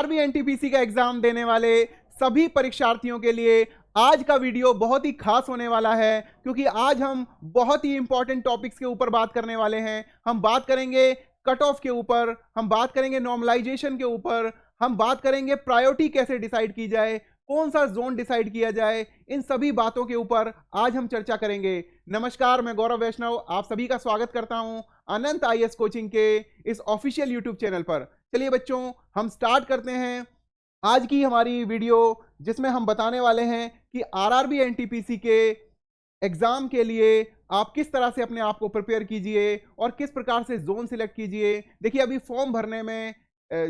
RRB NTPC का exam देने वाले सभी परीक्षार्थियों के लिए आज का वीडियो बहुत ही खास होने वाला है, क्योंकि आज हम बहुत ही इंपॉर्टेंट टॉपिक्स के ऊपर बात करने वाले हैं। हम बात करेंगे कट ऑफ के ऊपर, हम बात करेंगे नॉर्मलाइजेशन के ऊपर, हम बात करेंगे प्रायोरिटी कैसे डिसाइड की जाए, कौन सा जोन डिसाइड किया जाए। इन सभी बातों के ऊपर आज हम चर्चा करेंगे। नमस्कार, मैं गौरव वैष्णव आप सभी का स्वागत करता हूं अनंत आईएएस कोचिंग के इस ऑफिशियल यूट्यूब चैनल पर। चलिए बच्चों, हम स्टार्ट करते हैं आज की हमारी वीडियो, जिसमें हम बताने वाले हैं कि आरआरबी एनटीपीसी के एग्जाम के लिए आप किस तरह से अपने आप को प्रिपेयर कीजिए और किस प्रकार से जोन सिलेक्ट कीजिए। देखिए, अभी फॉर्म भरने में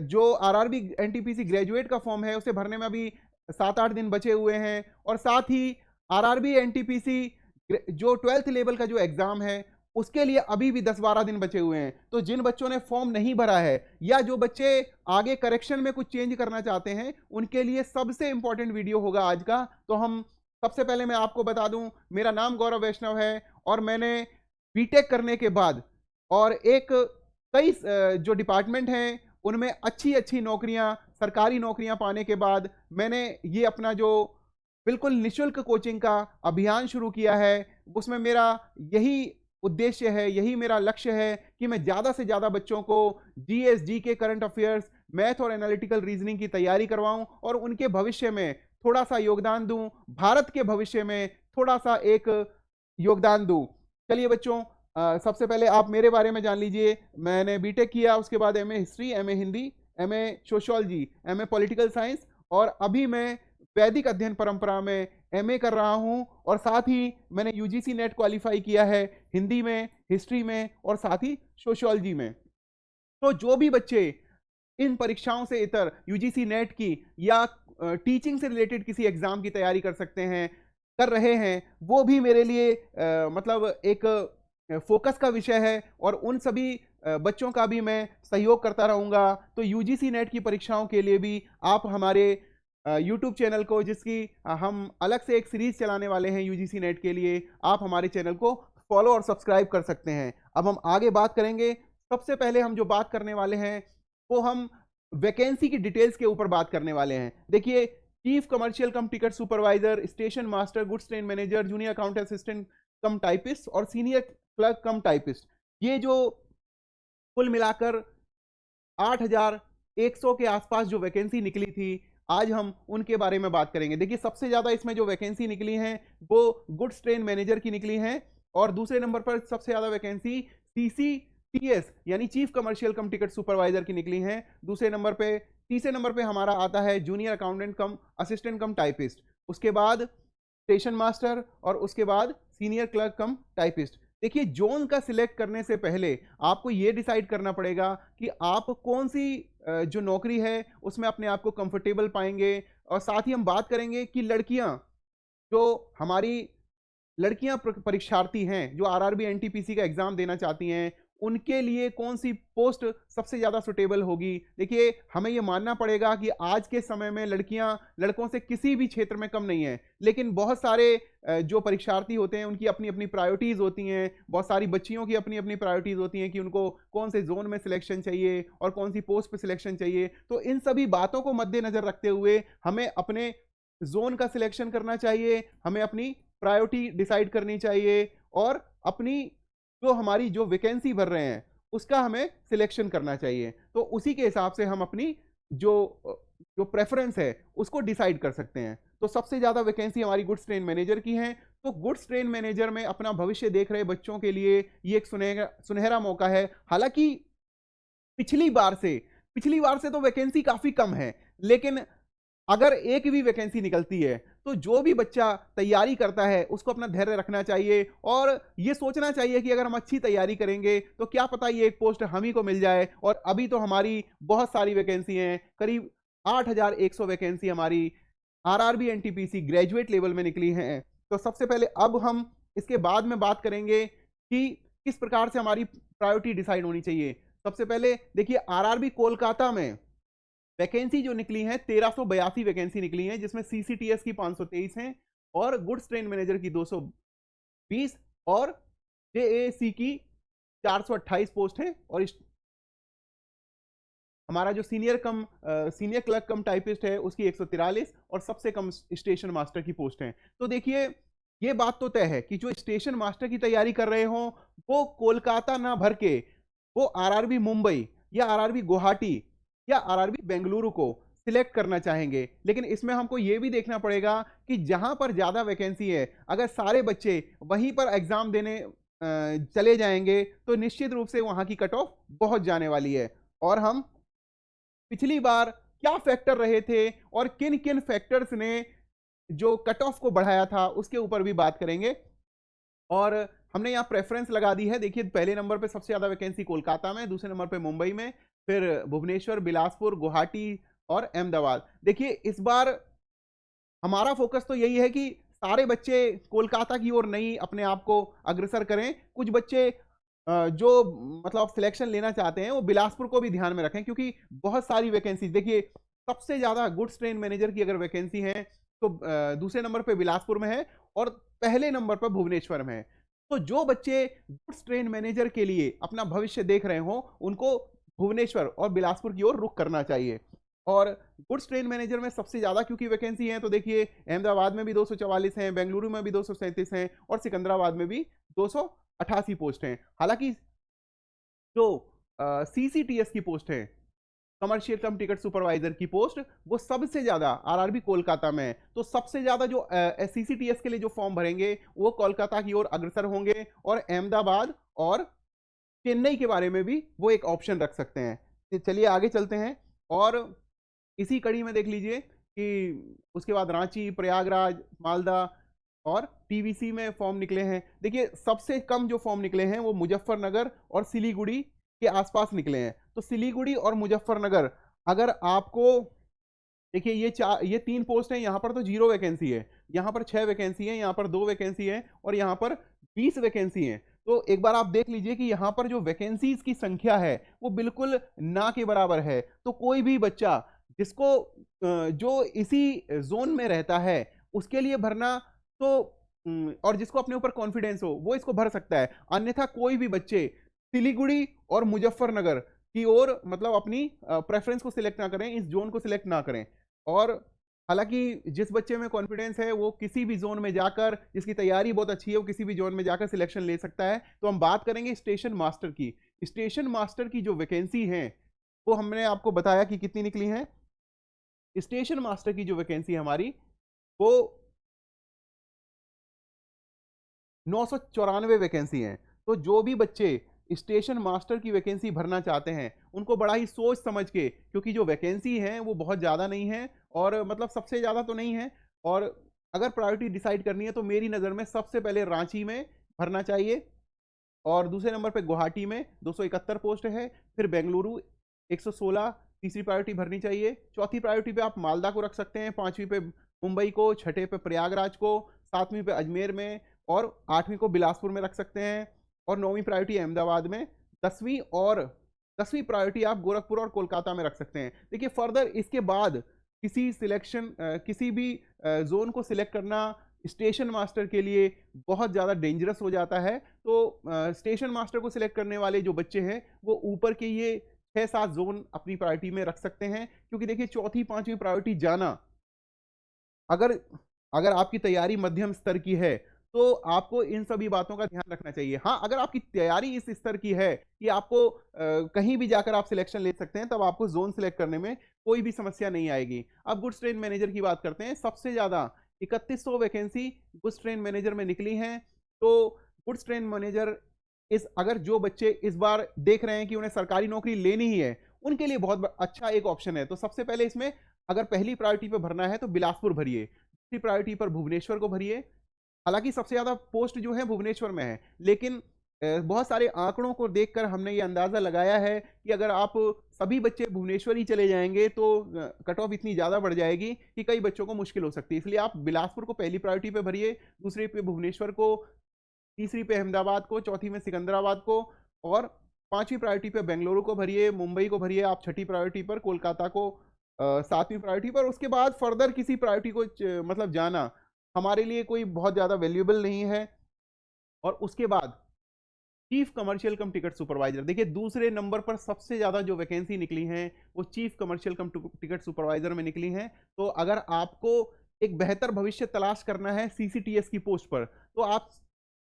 जो आरआरबी एनटीपीसी ग्रेजुएट का फॉर्म है उसे भरने में अभी 7-8 दिन बचे हुए हैं, और साथ ही आरआरबी एनटीपीसी जो 12th लेवल का जो एग्जाम है उसके लिए अभी भी 10-12 दिन बचे हुए हैं। तो जिन बच्चों ने फॉर्म नहीं भरा है या जो बच्चे आगे करेक्शन में कुछ चेंज करना चाहते हैं, उनके लिए सबसे इंपॉर्टेंट वीडियो होगा आज का। तो हम सबसे पहले मैं आपको बता दूं, मेरा नाम गौरव वैष्णव है और मैंने बीटेक करने के बाद और कई जो डिपार्टमेंट हैं उनमें अच्छी अच्छी नौकरियां, सरकारी नौकरियां पाने के बाद मैंने ये अपना जो बिल्कुल निशुल्क कोचिंग का अभियान शुरू किया है। उसमें मेरा यही उद्देश्य है, यही मेरा लक्ष्य है कि मैं ज़्यादा से ज़्यादा बच्चों को GS, GK, current affairs, math और एनालिटिकल रीजनिंग की तैयारी करवाऊं और उनके भविष्य में थोड़ा सा योगदान दूं, भारत के भविष्य में थोड़ा सा एक योगदान दूं। चलिए बच्चों, सबसे पहले आप मेरे बारे में जान लीजिए। मैंने बीटेक किया, उसके बाद MA history, MA Hindi, MA sociology, MA political science, और अभी मैं वैदिक अध्ययन परंपरा में एमए कर रहा हूं। और साथ ही मैंने यूजीसी नेट क्वालिफाई किया है हिंदी में, हिस्ट्री में और साथ ही सोशियोलॉजी में। तो जो भी बच्चे इन परीक्षाओं से इतर यूजीसी नेट की या टीचिंग से रिलेटेड किसी एग्जाम की तैयारी कर रहे हैं, वो भी मेरे लिए मतलब एक फोकस का विषय है, और उन सभी बच्चों का भी मैं सहयोग करता रहूंगा। तो यूजीसी नेट की परीक्षाओं के लिए भी आप हमारे यूट्यूब चैनल को, जिसकी हम अलग से एक सीरीज चलाने वाले हैं यूजीसी नेट के लिए, आप हमारे चैनल को फॉलो और सब्सक्राइब कर सकते हैं। अब हम आगे बात करेंगे। सबसे पहले हम जो बात करने वाले हैं वो हम वैकेंसी की डिटेल्स के ऊपर बात करने वाले हैं। देखिए, चीफ कमर्शियल कम ticket supervisor, station master, goods train manager, junior account assistant कम टाइपिस्ट और सीनियर क्लर्क कम टाइपिस्ट, ये जो कुल मिलाकर 8,100 के आसपास जो वैकेंसी निकली थी, आज हम उनके बारे में बात करेंगे। देखिए, सबसे ज्यादा इसमें जो वैकेंसी निकली हैं वो गुड्स ट्रेन मैनेजर की निकली हैं, और दूसरे नंबर पर सबसे ज्यादा वैकेंसी सीसीटीएस यानी चीफ कमर्शियल कम टिकट सुपरवाइजर की निकली हैं। दूसरे नंबर पे, तीसरे नंबर पे हमारा आता है जूनियर अकाउंटेंट कम असिस्टेंट कम टाइपिस्ट, उसके बाद स्टेशन मास्टर और उसके बाद सीनियर क्लर्क कम टाइपिस्ट। देखिए, जोन का सिलेक्ट करने से पहले आपको यह डिसाइड करना पड़ेगा कि आप कौन सी जो नौकरी है उसमें अपने आप को कंफर्टेबल पाएंगे। और साथ ही हम बात करेंगे कि जो हमारी लड़कियां परीक्षार्थी हैं जो आरआरबी एनटीपीसी का एग्जाम देना चाहती हैं, उनके लिए कौन सी पोस्ट सबसे ज्यादा सुटेबल होगी। देखिए, हमें यह मानना पड़ेगा कि आज के समय में लड़कियां लड़कों से किसी भी क्षेत्र में कम नहीं है, लेकिन बहुत सारे जो परीक्षार्थी होते हैं उनकी अपनी अपनी प्रायोरिटीज होती हैं। बहुत सारी बच्चियों की अपनी अपनी प्रायोरिटीज होती हैं कि उनको कौन से जोन में सिलेक्शन चाहिए और कौन सी पोस्ट पे सिलेक्शन चाहिए। तो इन सभी बातों को मद्देनजर रखते हुए हमें अपने जोन का सिलेक्शन करना चाहिए, हमें अपनी प्रायोरिटी डिसाइड करनी चाहिए, और अपनी जो हमारी जो वैकेंसी भर रहे हैं उसका हमें सिलेक्शन करना चाहिए। तो उसी के हिसाब से हम अपनी जो जो प्रेफरेंस है उसको डिसाइड कर सकते हैं। तो सबसे ज्यादा वैकेंसी हमारी गुड्स ट्रेन मैनेजर की है। तो गुड्स ट्रेन मैनेजर में अपना भविष्य देख रहे बच्चों के लिए ये एक सुनहरा मौका है। हालांकि पिछली बार से तो वैकेंसी काफी कम है, लेकिन अगर एक भी वैकेंसी निकलती है तो जो भी बच्चा तैयारी करता है उसको अपना धैर्य रखना चाहिए और ये सोचना चाहिए कि अगर हम अच्छी तैयारी करेंगे तो क्या पता ये एक पोस्ट हम ही को मिल जाए। और अभी तो हमारी बहुत सारी वैकेंसी हैं, करीब 8,100 वैकेंसी हमारी आरआरबी एनटीपीसी ग्रेजुएट लेवल में निकली हैं। तो सबसे पहले अब हम इसके बाद में बात करेंगे कि किस प्रकार से हमारी प्रायोरिटी डिसाइड होनी चाहिए। सबसे पहले देखिए, आरआरबी कोलकाता में वैकेंसी जो निकली है 1382 वैकेंसी निकली है, जिसमें सीसीटीएस की 523 हैं और गुड्स ट्रेन मैनेजर की 220 और जेएसी की 428 पोस्ट हैं। और हमारा जो सीनियर क्लर्क कम टाइपिस्ट है उसकी 143 और सबसे कम स्टेशन मास्टर की पोस्ट है। तो देखिए ये बात तो तय है कि जो स्टेशन मास्टर की तैयारी कर रहे हो वो कोलकाता ना भर के वो आरआरबी मुंबई या आरआरबी गुवाहाटी या आरआरबी बेंगलुरु को सिलेक्ट करना चाहेंगे। लेकिन इसमें हमको ये भी देखना पड़ेगा कि जहां पर ज्यादा वैकेंसी है, अगर सारे बच्चे वहीं पर एग्जाम देने चले जाएंगे तो निश्चित रूप से वहां की कट ऑफ बहुत जाने वाली है। और हम पिछली बार क्या फैक्टर रहे थे और किन किन फैक्टर्स ने जो कट ऑफ को बढ़ाया था उसके ऊपर भी बात करेंगे। और हमने यहाँ प्रेफरेंस लगा दी है। देखिए पहले नंबर पे सबसे ज्यादा वैकेंसी कोलकाता में, दूसरे नंबर पे मुंबई में, फिर भुवनेश्वर, बिलासपुर, गुवाहाटी और अहमदाबाद। देखिए इस बार हमारा फोकस तो यही है कि सारे बच्चे कोलकाता की ओर नहीं अपने आप को अग्रसर करें। कुछ बच्चे जो मतलब सिलेक्शन लेना चाहते हैं वो बिलासपुर को भी ध्यान में रखें, क्योंकि बहुत सारी वैकेंसी, देखिए सबसे ज्यादा गुड्स ट्रेन मैनेजर की अगर वैकेंसी है तो दूसरे नंबर पे बिलासपुर में है और पहले नंबर पर भुवनेश्वर में है। तो जो बच्चे गुड्स ट्रेन मैनेजर के लिए अपना भविष्य देख रहे हो उनको भुवनेश्वर और बिलासपुर की ओर रुख करना चाहिए। और गुड्स ट्रेन मैनेजर में सबसे ज्यादा क्योंकि वैकेंसी है तो देखिए अहमदाबाद में भी 244 हैं, बेंगलुरु में भी 237 हैं और सिकंदराबाद में भी 288 पोस्ट हैं। हालांकि जो सीसीटीएस की पोस्ट है, कमर्शियल कम टिकट सुपरवाइजर की पोस्ट, वो सबसे ज्यादा आरआरबी कोलकाता में है। तो सबसे ज्यादा जो सीसीटीएस के लिए जो फॉर्म भरेंगे वो कोलकाता की ओर अग्रसर होंगे और अहमदाबाद और चेन्नई के बारे में भी वो एक ऑप्शन रख सकते हैं। तो चलिए आगे चलते हैं। और इसी कड़ी में देख लीजिए कि उसके बाद रांची, प्रयागराज, मालदा और टीवीसी में फॉर्म निकले हैं। देखिए सबसे कम जो फॉर्म निकले हैं वो मुजफ्फरनगर और सिलीगुड़ी के आसपास निकले हैं। तो सिलीगुड़ी और मुजफ्फरनगर, अगर आपको देखिए ये 3 पोस्ट हैं, यहाँ पर तो 0 वैकेंसी है, यहाँ पर 6 वैकेंसी है, यहाँ पर 2 वैकेंसी है और यहाँ पर 20 वैकेंसी है। तो एक बार आप देख लीजिए कि यहाँ पर जो वैकेंसीज की संख्या है वो बिल्कुल ना के बराबर है। तो कोई भी बच्चा जिसको जो इसी जोन में रहता है उसके लिए भरना तो और जिसको अपने ऊपर कॉन्फिडेंस हो वो इसको भर सकता है। अन्यथा कोई भी बच्चे सिलीगुड़ी और मुजफ्फरनगर की ओर मतलब अपनी प्रेफरेंस को सिलेक्ट ना करें, इस जोन को सिलेक्ट ना करें। और हालांकि जिस बच्चे में कॉन्फिडेंस है वो किसी भी जोन में जाकर, जिसकी तैयारी बहुत अच्छी है, वो किसी भी जोन में जाकर सिलेक्शन ले सकता है। तो हम बात करेंगे स्टेशन मास्टर की। स्टेशन मास्टर की जो वैकेंसी है वो हमने आपको बताया कि कितनी निकली है। स्टेशन मास्टर की जो वैकेंसी हमारी वो 994 वैकेंसी है। तो जो भी बच्चे स्टेशन मास्टर की वैकेंसी भरना चाहते हैं उनको बड़ा ही सोच समझ के, क्योंकि जो वैकेंसी है वो बहुत ज़्यादा नहीं है और मतलब सबसे ज़्यादा तो नहीं है, और अगर प्रायोरिटी डिसाइड करनी है तो मेरी नज़र में सबसे पहले रांची में भरना चाहिए और दूसरे नंबर पे गुवाहाटी में 271 पोस्ट है, फिर बेंगलुरु 116 तीसरी प्रायोरिटी भरनी चाहिए, चौथी प्रायोरिटी पे आप मालदा को रख सकते हैं, पांचवी पे मुंबई को, छठे पे प्रयागराज को, सातवीं पे अजमेर में और आठवीं को बिलासपुर में रख सकते हैं और नौवीं प्रायोरिटी अहमदाबाद में, 10वीं प्रायोरिटी आप गोरखपुर और कोलकाता में रख सकते हैं। देखिए फर्दर इसके बाद किसी भी जोन को सिलेक्ट करना स्टेशन मास्टर के लिए बहुत ज़्यादा डेंजरस हो जाता है। तो स्टेशन मास्टर को सिलेक्ट करने वाले जो बच्चे हैं वो ऊपर के ये 6-7 जोन अपनी प्रायोरिटी में रख सकते हैं, क्योंकि देखिए चौथी पांचवी प्रायोरिटी जाना, अगर अगर आपकी तैयारी मध्यम स्तर की है तो आपको इन सभी बातों का ध्यान रखना चाहिए। हाँ, अगर आपकी तैयारी इस स्तर की है कि आपको कहीं भी जाकर आप सिलेक्शन ले सकते हैं, तब आपको जोन सिलेक्ट करने में कोई भी समस्या नहीं आएगी। अब गुड्स ट्रेन मैनेजर की बात करते हैं। सबसे ज़्यादा 3100 वैकेंसी गुड्स ट्रेन मैनेजर में निकली हैं। तो गुड्स ट्रेन मैनेजर अगर जो बच्चे इस बार देख रहे हैं कि उन्हें सरकारी नौकरी लेनी ही है उनके लिए बहुत अच्छा एक ऑप्शन है। तो सबसे पहले इसमें अगर पहली प्रायोरिटी पर भरना है तो बिलासपुर भरिए, दूसरी प्रायोरिटी पर भुवनेश्वर को भरिए। हालांकि सबसे ज्यादा पोस्ट जो है भुवनेश्वर में है, लेकिन बहुत सारे आंकड़ों को देखकर हमने ये अंदाजा लगाया है कि अगर आप सभी बच्चे भुवनेश्वर ही चले जाएंगे तो कट ऑफ इतनी ज्यादा बढ़ जाएगी कि कई बच्चों को मुश्किल हो सकती है। इसलिए आप बिलासपुर को पहली प्रायोरिटी पे भरिए, दूसरी पे भुवनेश्वर को, तीसरी पे अहमदाबाद को, चौथी में सिकंदराबाद को और पांचवी प्रायोरिटी पे बेंगलुरु को भरिए, मुंबई को भरिए आप छठी प्रायोरिटी पर, कोलकाता को सातवीं प्रायोरिटी पर। उसके बाद फर्दर किसी प्रायोरिटी को मतलब जाना हमारे लिए कोई बहुत ज़्यादा वैल्यूएबल नहीं है। और उसके बाद चीफ कमर्शियल कम टिकट सुपरवाइजर। देखिए दूसरे नंबर पर सबसे ज्यादा जो वैकेंसी निकली हैं वो चीफ कमर्शियल कम टिकट सुपरवाइजर में निकली हैं। तो अगर आपको एक बेहतर भविष्य तलाश करना है सीसीटीएस की पोस्ट पर, तो आप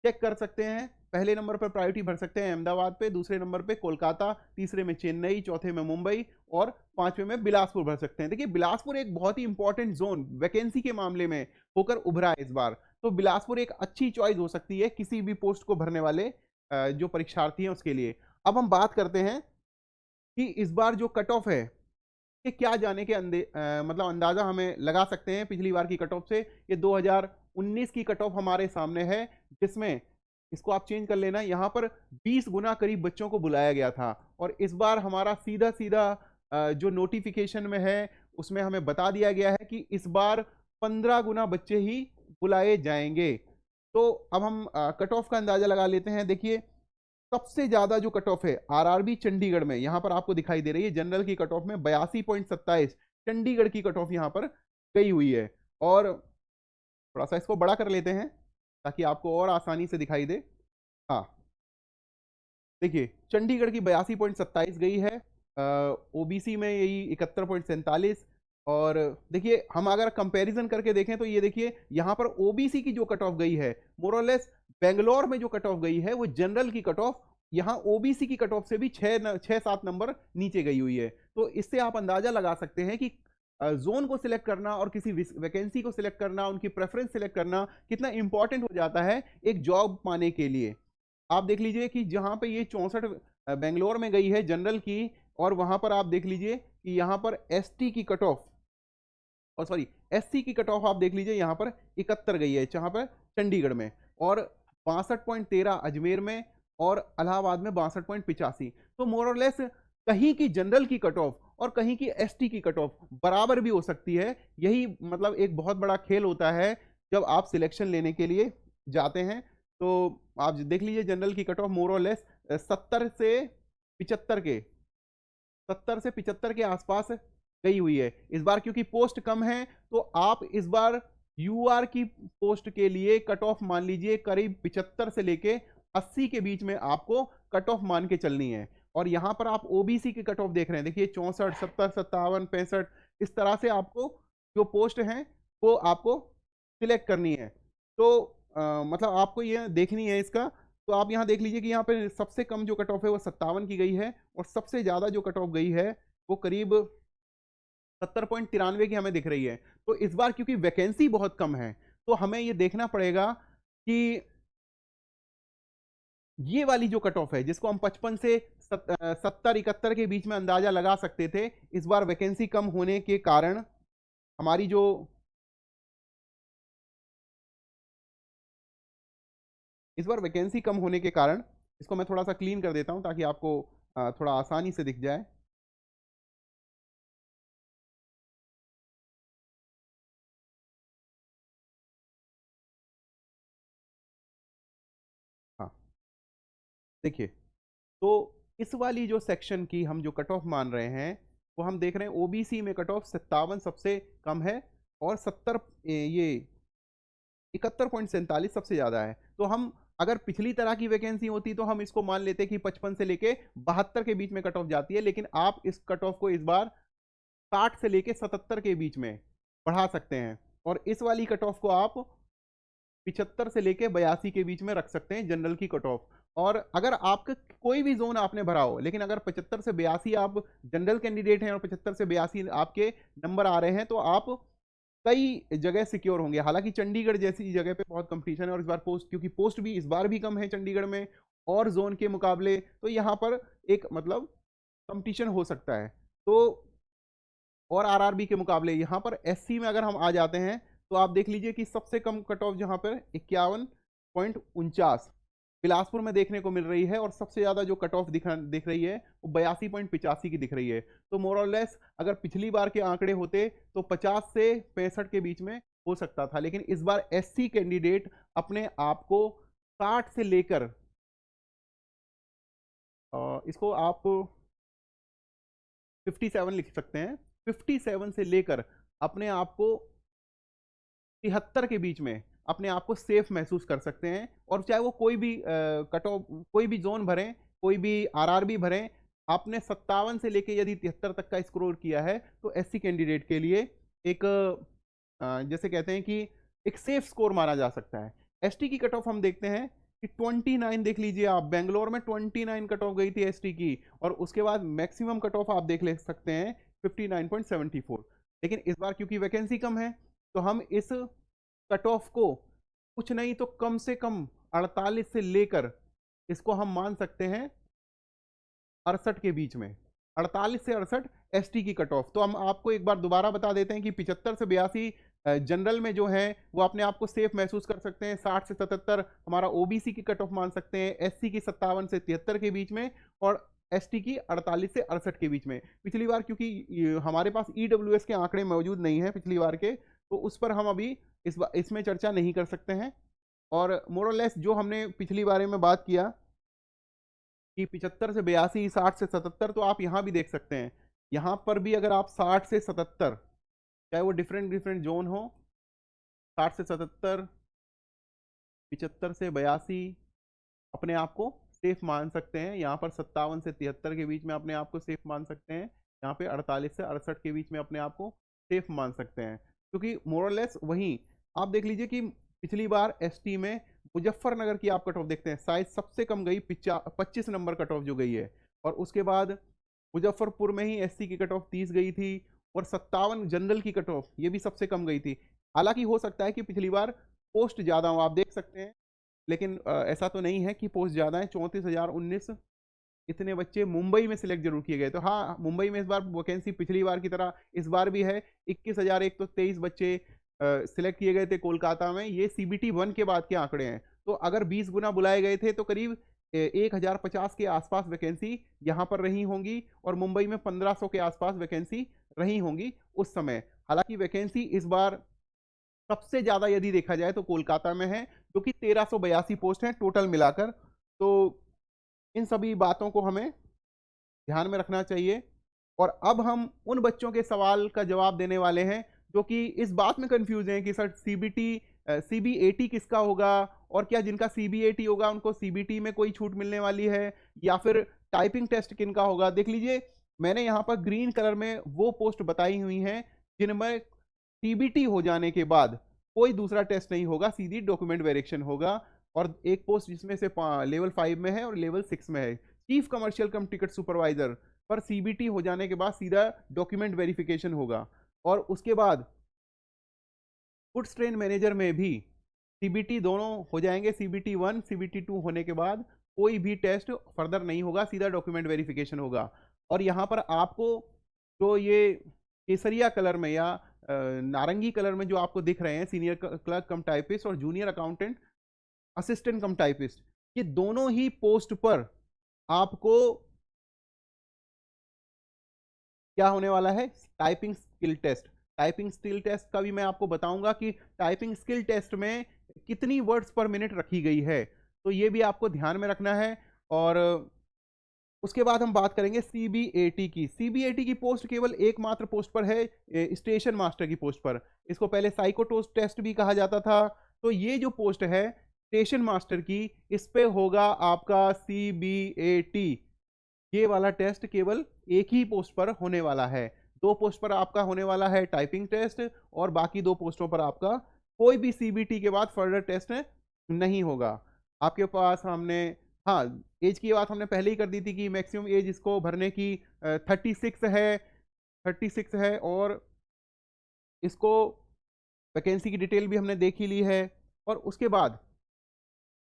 चेक कर सकते हैं। पहले नंबर पर प्रायोरिटी भर सकते हैं अहमदाबाद पे, दूसरे नंबर पे कोलकाता, तीसरे में चेन्नई, चौथे में मुंबई और पांचवें में बिलासपुर भर सकते हैं। देखिए बिलासपुर एक बहुत ही इंपॉर्टेंट जोन वैकेंसी के मामले में होकर उभरा है इस बार, तो बिलासपुर एक अच्छी चॉइस हो सकती है किसी भी पोस्ट को भरने वाले जो परीक्षार्थी हैं उसके लिए। अब हम बात करते हैं कि इस बार जो कट ऑफ है कि क्या जाने के मतलब अंदाजा हमें लगा सकते हैं पिछली बार की कट ऑफ से। ये 2019 की कट ऑफ हमारे सामने है, जिसमें इसको आप चेंज कर लेना, यहां पर 20 गुना करीब बच्चों को बुलाया गया था। और इस बार हमारा सीधा सीधा जो नोटिफिकेशन में है उसमें हमें बता दिया गया है कि इस बार 15 गुना बच्चे ही बुलाए जाएंगे। तो अब हम कट ऑफ का अंदाजा लगा लेते हैं। देखिए सबसे ज्यादा जो कट ऑफ है आरआरबी चंडीगढ़ में, यहां पर आपको दिखाई दे रही है जनरल की कट ऑफ में 82.27 चंडीगढ़ की कट ऑफ यहां पर गई हुई है। और थोड़ा सा इसको बड़ा कर लेते हैं ताकि आपको और आसानी से दिखाई दे। हाँ देखिए चंडीगढ़ की 82.27 गई है, ओबीसी में यही 71.47। और देखिए हम अगर कंपैरिजन करके देखें तो ये देखिए यहाँ पर ओबीसी की जो कट ऑफ गई है मोरलेस बेंगलोर में जो कट ऑफ गई है वो जनरल की कट ऑफ यहाँ ओबीसी की कट ऑफ से भी 6-7 नंबर नीचे गई हुई है। तो इससे आप अंदाजा लगा सकते हैं कि जोन को सिलेक्ट करना और किसी वैकेंसी को सिलेक्ट करना, उनकी प्रेफरेंस सिलेक्ट करना कितना इंपॉर्टेंट हो जाता है एक जॉब पाने के लिए। आप देख लीजिए कि जहां पे ये 64 बेंगलोर में गई है जनरल की, और वहां पर आप देख लीजिए कि यहाँ पर एसटी की कट ऑफ और सॉरी एससी की कट ऑफ आप देख लीजिए यहाँ पर 71 गई है जहां पर चंडीगढ़ में, और 62.13 अजमेर में, और इलाहाबाद में 62.85। तो मोरलेस कहीं की जनरल की कट ऑफ और कहीं की एसटी की कट ऑफ बराबर भी हो सकती है। यही मतलब एक बहुत बड़ा खेल होता है जब आप सिलेक्शन लेने के लिए जाते हैं। तो आप देख लीजिए जनरल की कट ऑफ मोरलेस 70 से 75 के आसपास गई हुई है। इस बार क्योंकि पोस्ट कम है तो आप इस बार यूआर की पोस्ट के लिए कट ऑफ मान लीजिए करीब 75 से लेके 80 के बीच में आपको कट ऑफ मान के चलनी है। और यहां पर आप ओबीसी की कट ऑफ देख रहे हैं, देखिए 64, 70, 57, 65, इस तरह से आपको जो पोस्ट हैं वो आपको सिलेक्ट करनी है। तो मतलब आपको ये देखनी है इसका। तो आप यहाँ देख लीजिए कि यहाँ पे सबसे कम जो कट ऑफ है वो 57 की गई है, और सबसे ज्यादा जो कट ऑफ गई है वो करीब 70.93 की हमें दिख रही है। तो इस बार क्योंकि वैकेंसी बहुत कम है तो हमें ये देखना पड़ेगा कि ये वाली जो कट ऑफ है जिसको हम 55 से 70-71 के बीच में अंदाजा लगा सकते थे, इस बार वैकेंसी कम होने के कारण हमारी जो इस बार वैकेंसी कम होने के कारण इसको मैं थोड़ा सा क्लीन कर देता हूं ताकि आपको थोड़ा आसानी से दिख जाए। हाँ देखिए, तो इस वाली जो सेक्शन की हम जो कट ऑफ मान रहे हैं वो हम देख रहे हैं ओबीसी में कट ऑफ 57 सबसे कम है, और 71.47 सबसे ज्यादा है। तो हम अगर पिछली तरह की वैकेंसी होती तो हम इसको मान लेते कि 55 से लेके 72 के बीच में कट ऑफ जाती है, लेकिन आप इस कट ऑफ को इस बार 60 से लेके 77 के बीच में बढ़ा सकते हैं, और इस वाली कट ऑफ को आप 75 से लेके 82 के बीच में रख सकते हैं जनरल की कट ऑफ। और अगर आपका कोई भी जोन आपने भरा हो, लेकिन अगर 75 से 82 आप जनरल कैंडिडेट हैं और 75 से 82 आपके नंबर आ रहे हैं तो आप कई जगह सिक्योर होंगे। हालांकि चंडीगढ़ जैसी जगह पे बहुत कंपटीशन है, और इस बार पोस्ट क्योंकि पोस्ट भी इस बार भी कम है चंडीगढ़ में और जोन के मुकाबले, तो यहाँ पर एक मतलब कंपटीशन हो सकता है। तो और आरआरबी के मुकाबले यहाँ पर एससी में अगर हम आ जाते हैं तो आप देख लीजिए कि सबसे कम कट ऑफ जहाँ पर 51.49 बिलासपुर में देखने को मिल रही है, और सबसे ज्यादा जो कट ऑफ दिख रही है वो 82.85 की दिख रही है। तो मोर और लेस अगर पिछली बार के आंकड़े होते तो 50 से 65 के बीच में हो सकता था, लेकिन इस बार एससी कैंडिडेट अपने आप को 60 से लेकर इसको आप 57 लिख सकते हैं, 57 से लेकर अपने आप को 73 के बीच में अपने आप को सेफ महसूस कर सकते हैं। और चाहे वो कोई भी कट ऑफ, कोई भी जोन भरें, कोई भी आरआरबी भरें, आपने 57 से लेके यदि 73 तक का स्कोर किया है तो एससी कैंडिडेट के लिए एक जैसे कहते हैं कि एक सेफ स्कोर माना जा सकता है। एसटी की कट ऑफ हम देखते हैं कि 29 देख लीजिए आप, बेंगलोर में 29 कट ऑफ गई थी एसटी की, और उसके बाद मैक्सिमम कट ऑफ आप देख ले सकते हैं 59.74। लेकिन इस बार क्योंकि वैकेंसी कम है तो हम इस कट ऑफ को कुछ नहीं तो कम से कम 48 से लेकर इसको हम मान सकते हैं 68 के बीच में, 48 से 68 एसटी की कट ऑफ। तो हम आपको एक बार दोबारा बता देते हैं कि 75 से 82 जनरल में जो है वो अपने आप को सेफ महसूस कर सकते हैं, 60 से 77 हमारा ओबीसी की कट ऑफ मान सकते हैं, एससी की 57 से 73 के बीच में, और एसटी की 48 से 68 के बीच में। पिछली बार क्योंकि हमारे पास ईडब्ल्यूएस के आंकड़े मौजूद नहीं है पिछली बार के, तो उस पर हम अभी इसमें चर्चा नहीं कर सकते हैं। और मोरलेस जो हमने पिछली बारे में बात किया कि 75 से 82, 60 से 77, तो आप यहाँ भी देख सकते हैं, यहाँ पर भी अगर आप 60 से 77, चाहे वो डिफरेंट डिफरेंट जोन हो, 60 से 77, 75 से 82 अपने आप को सेफ मान सकते हैं। यहाँ पर 57 से 73 के बीच में अपने आप को सेफ मान सकते हैं। यहाँ पे 48 से 68 के बीच में अपने आप को सेफ मान सकते हैं, क्योंकि मोरलेस वहीं आप देख लीजिए कि पिछली बार एसटी में मुजफ्फरनगर की आप कट ऑफ देखते हैं, शायद सबसे कम गई 25 नंबर कट ऑफ जो गई है, और उसके बाद मुजफ्फरपुर में ही एससी की कट ऑफ 30 गई थी, और 57 जनरल की कट ऑफ ये भी सबसे कम गई थी। हालांकि हो सकता है कि पिछली बार पोस्ट ज़्यादा हो, आप देख सकते हैं, लेकिन ऐसा तो नहीं है कि पोस्ट ज़्यादा है। 34,019 इतने बच्चे मुंबई में सिलेक्ट जरूर किए गए। तो हाँ, मुंबई में इस बार वैकेंसी पिछली बार की तरह इस बार भी है। 21,123 बच्चे सिलेक्ट किए गए थे कोलकाता में। ये सीबीटी 1 के बाद के आंकड़े हैं। तो अगर 20 गुना बुलाए गए थे तो करीब 1050 के आसपास वैकेंसी यहाँ पर रही होंगी, और मुंबई में 1500 के आसपास वैकेंसी रही होंगी उस समय। हालांकि वैकेंसी इस बार सबसे ज़्यादा यदि देखा जाए तो कोलकाता में है, जो कि 1382 पोस्ट हैं टोटल मिलाकर। तो इन सभी बातों को हमें ध्यान में रखना चाहिए। और अब हम उन बच्चों के सवाल का जवाब देने वाले हैं जो कि इस बात में कंफ्यूज हैं कि सर सीबीएटी किसका होगा, और क्या जिनका सीबीएटी होगा उनको सीबीटी में कोई छूट मिलने वाली है, या फिर टाइपिंग टेस्ट किनका होगा। देख लीजिए, मैंने यहाँ पर ग्रीन कलर में वो पोस्ट बताई हुई हैं जिनमें सीबीटी हो जाने के बाद कोई दूसरा टेस्ट नहीं होगा, सीधी डॉक्यूमेंट वेरिफिकेशन होगा। और एक पोस्ट जिसमें से लेवल 5 में है और लेवल 6 में है, चीफ कमर्शियल कम टिकट सुपरवाइजर पर सीबीटी हो जाने के बाद सीधा डॉक्यूमेंट वेरिफिकेशन होगा। और उसके बाद गुड्स ट्रेन मैनेजर में भी सीबीटी दोनों हो जाएंगे। सीबीटी 1 सीबीटी 2 होने के बाद कोई भी टेस्ट फर्दर नहीं होगा, सीधा डॉक्यूमेंट वेरिफिकेशन होगा। और यहाँ पर आपको जो ये केसरिया कलर में या नारंगी कलर में जो आपको दिख रहे हैं, सीनियर क्लर्क कम टाइपिस्ट और जूनियर अकाउंटेंट असिस्टेंट कम टाइपिस्ट, ये दोनों ही पोस्ट पर आपको क्या होने वाला है, typing skill test. Typing skill test का भी मैं आपको बताऊंगा कि टाइपिंग स्किल टेस्ट में कितनी वर्ड्स पर मिनट रखी गई है, तो ये भी आपको ध्यान में रखना है। और उसके बाद हम बात करेंगे सीबीएटी की। सीबीएटी की पोस्ट केवल एकमात्र पोस्ट पर है, स्टेशन मास्टर की पोस्ट पर। इसको पहले साइकोटोस टेस्ट भी कहा जाता था। तो ये जो पोस्ट है स्टेशन मास्टर की, इस पे होगा आपका सीबीएटी। ये वाला टेस्ट केवल एक ही पोस्ट पर होने वाला है। 2 पोस्ट पर आपका होने वाला है टाइपिंग टेस्ट, और बाकी 2 पोस्टों पर आपका कोई भी सीबीटी के बाद फर्दर टेस्ट नहीं होगा आपके पास। हमने हाँ, एज की बात हमने पहले ही कर दी थी कि मैक्सिमम एज इसको भरने की 36 है, और इसको वैकेंसी की डिटेल भी हमने देख ही ली है। और उसके बाद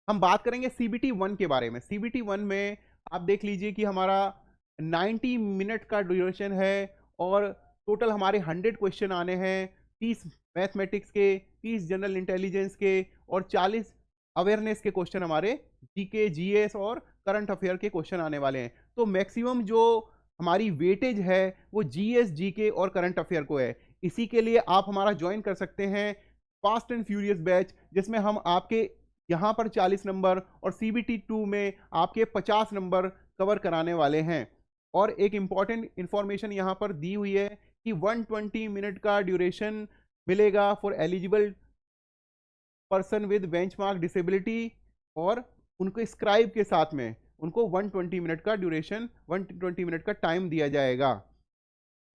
हम बात करेंगे सीबीटी 1 के बारे में। सीबीटी 1 में आप देख लीजिए कि हमारा 90 मिनट का ड्यूरेशन है, और टोटल हमारे 100 क्वेश्चन आने हैं, 30 मैथमेटिक्स के, 30 जनरल इंटेलिजेंस के, और 40 अवेयरनेस के क्वेश्चन हमारे जीके, जीएस और करंट अफेयर के क्वेश्चन आने वाले हैं। तो मैक्सिमम जो हमारी वेटेज है वो जीएस, जीके और करंट अफेयर को है। इसी के लिए आप हमारा ज्वाइन कर सकते हैं फास्ट एंड फ्यूरियस बैच, जिसमें हम आपके यहाँ पर 40 नंबर और सीबीटी 2 में आपके 50 नंबर कवर कराने वाले हैं। और एक इम्पॉर्टेंट इंफॉर्मेशन यहाँ पर दी हुई है कि 120 मिनट का ड्यूरेशन मिलेगा for eligible person with benchmark disability और उनको स्क्राइब के साथ में उनको 120 मिनट का ड्यूरेशन 120 मिनट का टाइम दिया जाएगा।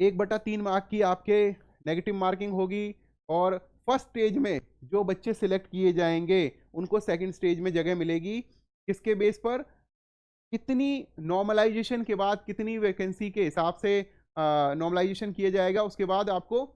1/3 मार्क की आपके नेगेटिव मार्किंग होगी और फर्स्ट स्टेज में जो बच्चे सिलेक्ट किए जाएंगे उनको सेकंड स्टेज में जगह मिलेगी। किसके बेस पर? कितनी नॉर्मलाइजेशन के बाद कितनी वैकेंसी के हिसाब से नॉर्मलाइजेशन किया जाएगा, उसके बाद आपको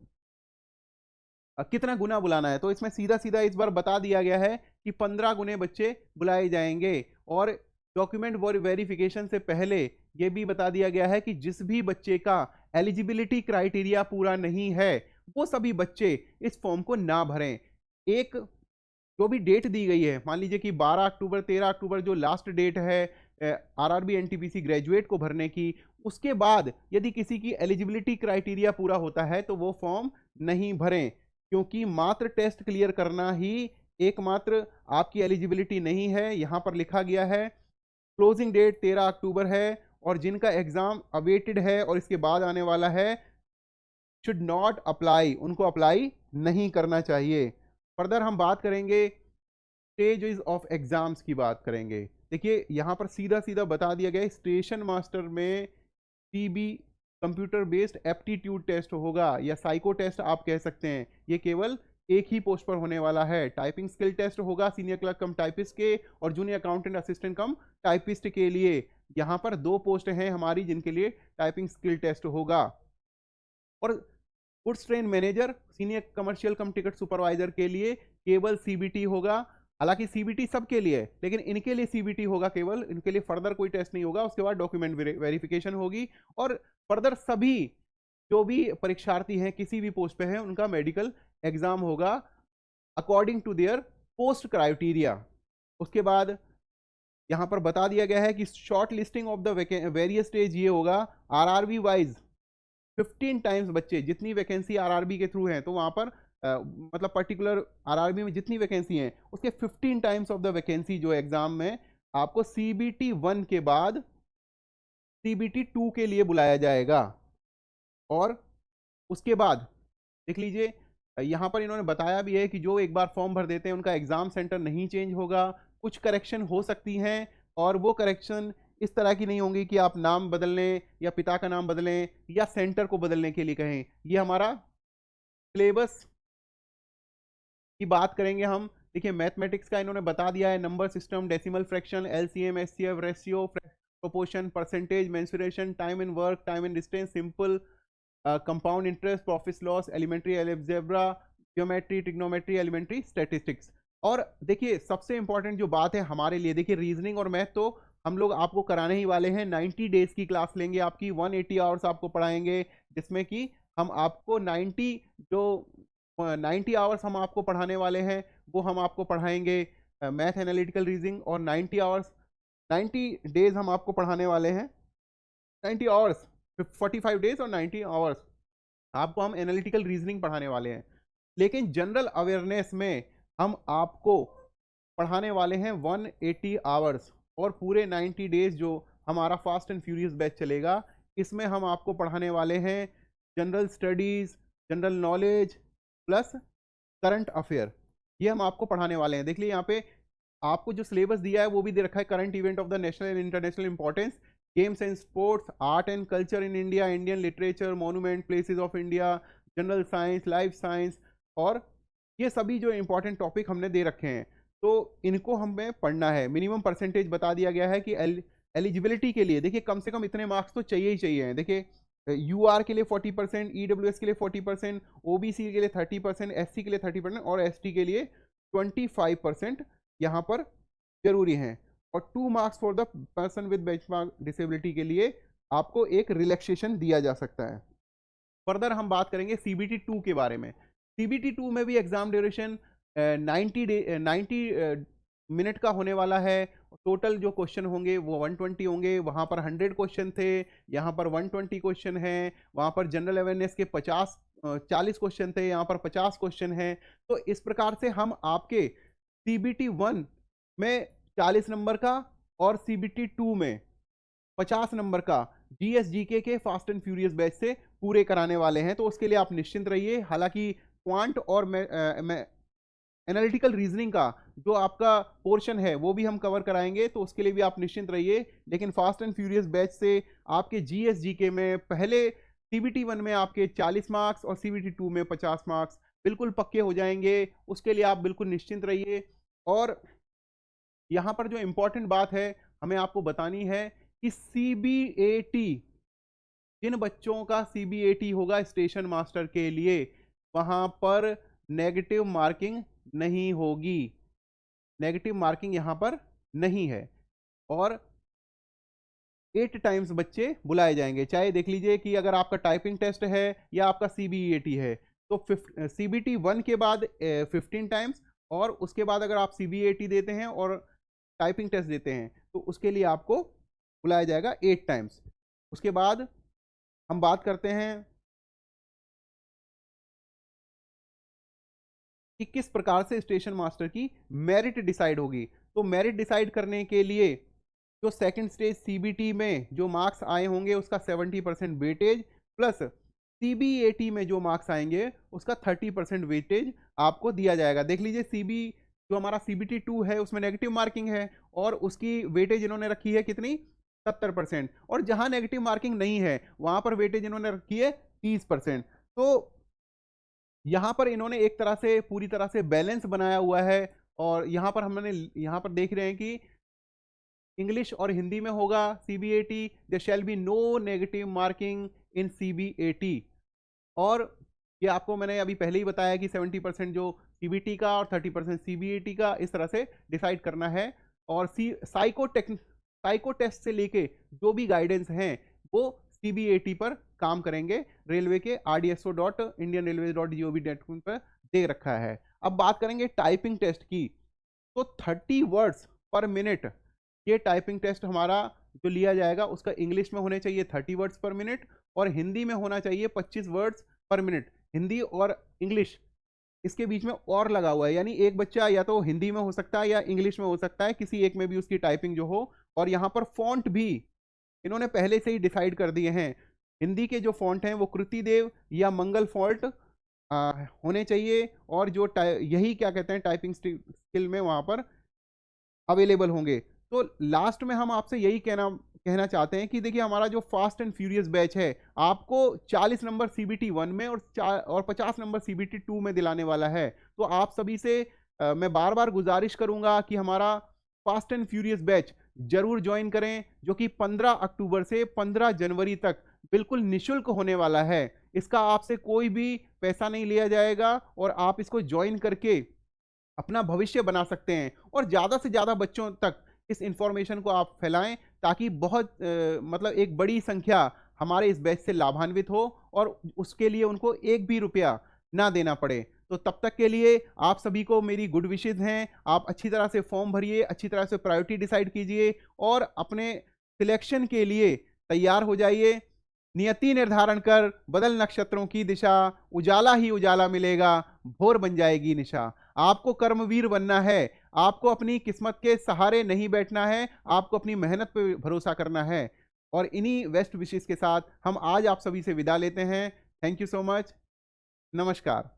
कितना गुना बुलाना है। तो इसमें सीधा सीधा इस बार बता दिया गया है कि 15 गुने बच्चे बुलाए जाएंगे। और डॉक्यूमेंट वेरिफिकेशन से पहले यह भी बता दिया गया है कि जिस भी बच्चे का एलिजिबिलिटी क्राइटेरिया पूरा नहीं है वो सभी बच्चे इस फॉर्म को ना भरें। एक जो भी डेट दी गई है, मान लीजिए कि 12 अक्टूबर 13 अक्टूबर जो लास्ट डेट है आरआरबी एनटीपीसी ग्रेजुएट को भरने की, उसके बाद यदि किसी की एलिजिबिलिटी क्राइटेरिया पूरा होता है तो वो फॉर्म नहीं भरें, क्योंकि मात्र टेस्ट क्लियर करना ही एकमात्र आपकी एलिजिबिलिटी नहीं है। यहां पर लिखा गया है क्लोजिंग डेट 13 अक्टूबर है और जिनका एग्जाम अवेटेड है और इसके बाद आने वाला है शुड नॉट अप्लाई, उनको अप्लाई नहीं करना चाहिए। फर्दर हम बात करेंगे स्टेजेस ऑफ एग्जाम्स की बात करेंगे। देखिए यहां पर सीधा सीधा बता दिया गया है स्टेशन मास्टर में CB computer based aptitude test होगा या साइको टेस्ट आप कह सकते हैं। ये केवल एक ही पोस्ट पर होने वाला है। टाइपिंग स्किल टेस्ट होगा सीनियर क्लर्क कम टाइपिस्ट के और जूनियर अकाउंटेंट असिस्टेंट कम टाइपिस्ट के लिए। यहाँ पर 2 पोस्ट हैं हमारी जिनके लिए टाइपिंग स्किल टेस्ट होगा। और goods train manager senior commercial कम टिकट सुपरवाइजर के लिए केवल सीबीटी होगा। हालांकि सीबीटी सबके लिए है लेकिन इनके लिए सीबीटी होगा केवल, इनके लिए फर्दर कोई टेस्ट नहीं होगा। उसके बाद डॉक्यूमेंट वेरिफिकेशन होगी और फर्दर सभी जो भी परीक्षार्थी हैं किसी भी पोस्ट पे हैं उनका मेडिकल एग्जाम होगा according to their post criteria. उसके बाद यहां पर बता दिया गया है कि short listing of the various stage ये होगा आरआरबी वाइज 15 टाइम्स बच्चे, जितनी वैकेंसी आरआरबी के थ्रू है तो वहां पर मतलब पर्टिकुलर आरआरबी में जितनी वैकेंसी हैं उसके 15 टाइम्स ऑफ द वैकेंसी जो एग्जाम में आपको सीबीटी 1 के बाद सीबीटी 2 के लिए बुलाया जाएगा। और उसके बाद देख लीजिए यहां पर इन्होंने बताया भी है कि जो एक बार फॉर्म भर देते हैं उनका एग्जाम सेंटर नहीं चेंज होगा, कुछ करेक्शन हो सकती हैं और वो करेक्शन इस तरह की नहीं होंगी कि आप नाम बदल लें या पिता का नाम बदलें या सेंटर को बदलने के लिए कहें। ये हमारा सिलेबस की बात करेंगे हम। देखिए मैथमेटिक्स का इन्होंने बता दिया है, number system, decimal fraction, LCM, HCF, ratio, proportion, percentage, mensuration, time in work, time in distance, simple, compound interest, profit loss, elementary algebra, geometry, trigonometry, elementary statistics. और देखिए सबसे इंपॉर्टेंट जो बात है हमारे लिए, देखिए रीजनिंग और मैथ तो हम लोग आपको कराने ही वाले हैं। 90 डेज की क्लास लेंगे आपकी, 180 आवर्स आपको पढ़ाएंगे, जिसमें कि हम आपको 90 आवर्स हम आपको पढ़ाने वाले हैं वो हम आपको पढ़ाएंगे मैथ एनालिटिकल रीजनिंग। और 90 डेज हम आपको पढ़ाने वाले हैं, 90 आवर्स 45 डेज और 90 आवर्स आपको हम एनालिटिकल रीजनिंग पढ़ाने वाले हैं। लेकिन जनरल अवेयरनेस में हम आपको पढ़ाने वाले हैं 180 आवर्स और पूरे 90 डेज जो हमारा फास्ट एंड फ्यूरियस बैच चलेगा इसमें हम आपको पढ़ाने वाले हैं general studies, general knowledge plus current affair, ये हम आपको पढ़ाने वाले हैं। देख लीजिए यहाँ पे आपको जो सिलेबस दिया है वो भी दे रखा है, current event of the national and international importance, games and sports, art and culture in India, Indian literature, monument, places of India, general science, life science, और ये सभी जो इंपॉर्टेंट टॉपिक हमने दे रखे हैं तो इनको हमें पढ़ना है। मिनिमम परसेंटेज बता दिया गया है कि एलिजिबिलिटी के लिए देखिए कम से कम इतने मार्क्स तो चाहिए ही चाहिए हैं। देखिए यूआर के लिए 40%, ईडब्ल्यूएस के लिए 40%, ओबीसी के लिए 30%, एससी के लिए 30% और एसटी के लिए 25% यहाँ पर जरूरी हैं। और 2 marks for the person with benchmark disability के लिए आपको एक रिलैक्सेशन दिया जा सकता है। फर्दर हम बात करेंगे सीबीटी 2 के बारे में। सीबीटी 2 में भी एग्जाम ड्यूरेशन 90 मिनट का होने वाला है। टोटल जो क्वेश्चन होंगे वो 120 होंगे। वहाँ पर 100 क्वेश्चन थे, यहाँ पर 120 क्वेश्चन हैं। वहाँ पर जनरल अवेयरनेस के 40 क्वेश्चन थे, यहाँ पर 50 क्वेश्चन हैं। तो इस प्रकार से हम आपके सीबीटी 1 में 40 नंबर का और सीबीटी 2 में 50 नंबर का जीएसजीके के फास्ट एंड फ्यूरियस बैच से पूरे कराने वाले हैं। तो उसके लिए आप निश्चिंत रहिए। हालांकि क्वांट और एनालिटिकल रीजनिंग का जो आपका पोर्शन है वो भी हम कवर कराएंगे, तो उसके लिए भी आप निश्चिंत रहिए। लेकिन फास्ट एंड फ्यूरियस बैच से आपके जीएस जीके में पहले सीबीटी 1 में आपके 40 मार्क्स और सीबीटी 2 में 50 मार्क्स बिल्कुल पक्के हो जाएंगे। उसके लिए आप बिल्कुल निश्चिंत रहिए। और यहाँ पर जो इम्पोर्टेंट बात है हमें आपको बतानी है कि सीबीएटी, जिन बच्चों का सीबीएटी होगा स्टेशन मास्टर के लिए, वहां पर नेगेटिव मार्किंग नहीं होगी। नेगेटिव मार्किंग यहां पर नहीं है। और 8 टाइम्स बच्चे बुलाए जाएंगे। चाहे देख लीजिए कि अगर आपका टाइपिंग टेस्ट है या आपका सीबीएटी है, तो सीबीटी 1 के बाद 15 टाइम्स, और उसके बाद अगर आप सीबीएटी देते हैं और टाइपिंग टेस्ट देते हैं तो उसके लिए आपको बुलाया जाएगा 8 टाइम्स। उसके बाद हम बात करते हैं कि किस प्रकार से स्टेशन मास्टर की मेरिट डिसाइड होगी। तो मेरिट डिसाइड करने के लिए जो सेकंड स्टेज सीबीटी में जो मार्क्स आए होंगे उसका 70% वेटेज, प्लस सीबीएटी में जो मार्क्स आएंगे उसका 30% वेटेज आपको दिया जाएगा। देख लीजिए जो हमारा सीबीटी 2 है उसमें नेगेटिव मार्किंग है और उसकी वेटेज इन्होंने रखी है कितनी, 70%। और जहां नेगेटिव मार्किंग नहीं है वहां पर वेटेज इन्होंने रखी है 30%। तो यहां पर इन्होंने एक तरह से पूरी तरह से बैलेंस बनाया हुआ है। और यहां पर देख रहे हैं कि इंग्लिश और हिंदी में होगा CBAT, there shall be no negative marking in CBAT. और ये आपको मैंने अभी पहले ही बताया कि 70% जो सीबीटी का और 30% सीबीएटी का इस तरह से डिसाइड करना है। और साइको टेस्ट से लेके जो भी गाइडेंस हैं वो सीबीएटी पर काम करेंगे। रेलवे के rdso.indianrailways.gov.in पर दे रखा है। अब बात करेंगे टाइपिंग टेस्ट की। तो 30 वर्ड्स पर मिनट ये टाइपिंग टेस्ट हमारा जो लिया जाएगा उसका इंग्लिश में होने चाहिए 30 वर्ड्स पर मिनट, और हिंदी में होना चाहिए 25 वर्ड्स पर मिनट। हिंदी और इंग्लिश इसके बीच में और लगा हुआ है, यानी एक बच्चा या तो हिंदी में हो सकता है या इंग्लिश में हो सकता है, किसी एक में भी उसकी टाइपिंग जो हो। और यहाँ पर फॉन्ट भी इन्होंने पहले से ही डिसाइड कर दिए हैं। हिंदी के जो फॉन्ट हैं वो कृतिदेव या मंगल फॉन्ट होने चाहिए, और जो यही क्या कहते हैं टाइपिंग स्किल में वहाँ पर अवेलेबल होंगे। तो लास्ट में हम आपसे यही कहना चाहते हैं कि देखिए हमारा जो फास्ट एंड फ्यूरियस बैच है आपको 40 नंबर सीबीटी 1 में और 50 नंबर सीबीटी 2 में दिलाने वाला है। तो आप सभी से मैं बार बार गुजारिश करूंगा कि हमारा फास्ट एंड फ्यूरियस बैच जरूर ज्वाइन करें, जो कि 15 अक्टूबर से 15 जनवरी तक बिल्कुल निशुल्क होने वाला है। इसका आपसे कोई भी पैसा नहीं लिया जाएगा और आप इसको ज्वाइन करके अपना भविष्य बना सकते हैं और ज़्यादा से ज़्यादा बच्चों तक इस इंफॉर्मेशन को आप फैलाएं, ताकि बहुत मतलब एक बड़ी संख्या हमारे इस बैच से लाभान्वित हो और उसके लिए उनको एक भी रुपया ना देना पड़े। तो तब तक के लिए आप सभी को मेरी गुड विशेज हैं। आप अच्छी तरह से फॉर्म भरिए, अच्छी तरह से प्रायोरिटी डिसाइड कीजिए और अपने सिलेक्शन के लिए तैयार हो जाइए। नियति निर्धारण कर बदल नक्षत्रों की दिशा, उजाला ही उजाला मिलेगा, भोर बन जाएगी निशा। आपको कर्मवीर बनना है, आपको अपनी किस्मत के सहारे नहीं बैठना है, आपको अपनी मेहनत पे भरोसा करना है। और इन्हीं बेस्ट विशेष के साथ हम आज आप सभी से विदा लेते हैं। Thank you so much. नमस्कार।